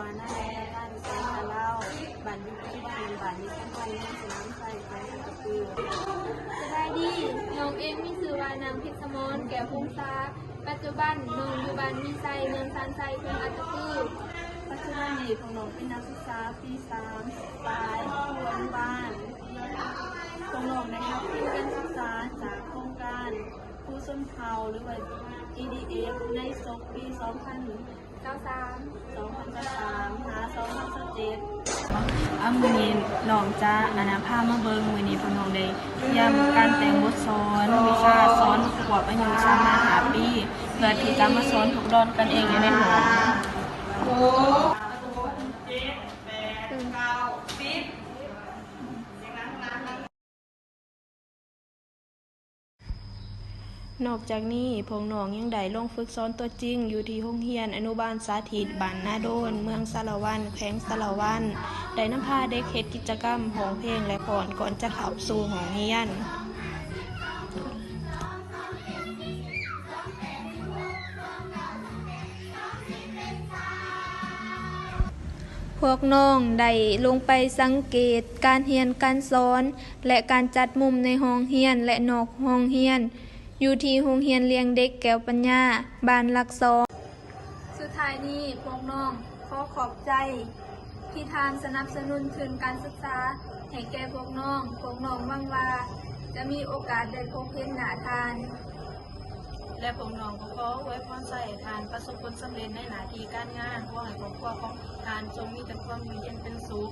วานาแลบ้านเซนตะเล่าบ้านยุคที่เป็นบ้านนี้ทั้งวันนี้สนามไฟแขวงตะปู สบายดีน้องเองมีชื่อว่านางพิษมรแก้วพงษาปัจจุบันน้องอยู่บ้านมีไซเมืองซันไซเมืองอัตตปือ ปัจจุบันนี้ของน้องเป็นนักศึกษาปี3ปลายควรบ้านของน้องได้รับทุนการศึกษาจากโครงการผู้ส้นเผาหรือว่า EDF ในศกปี2003 หา2017 มื้อนี้น้องจะพามาเบิ่งมื้อนี้พวกน้องได้เตรียมการแต่งบทสอนวิชาสอนขวบอายุ3-5 ปีเพื่อที่จะมาสอนพวกดอนกันเองในห้องนอกจากนี้พวกน้องยังได้ลงฝึกสอนตัวจริงอยู่ที่โรงเรียนอนุบาลสาธิตบ้านนาโดนเมืองสารวันแขวงสารวันได้นำพาเด็กเฮ็ดกิจกรรมร้องเพลงและฟ้อนก่อนจะเข้าสู่ห้องเรียนพวกน้องได้ลงไปสังเกตการเรียนการสอนและการจัดมุมในห้องเรียนและนอกห้องเรียนอยู่ที่โรงเรียนเลี้ยงเด็กแก้วปัญญาบ้านหลักสองสุดท้ายนี้พวกน้องขอขอบใจที่ทานสนับสนุนทุนการศึกษาให้แก่พวกน้องหวังว่าจะมีโอกาสได้พบเห็นหน้าทานและพวกน้องก็ขออวยพรใส่ทานประสบผลสำเร็จในหน้าที่การงานขอให้ครอบครัวของทานจงมีแต่ความอยู่เย็นเป็นสุข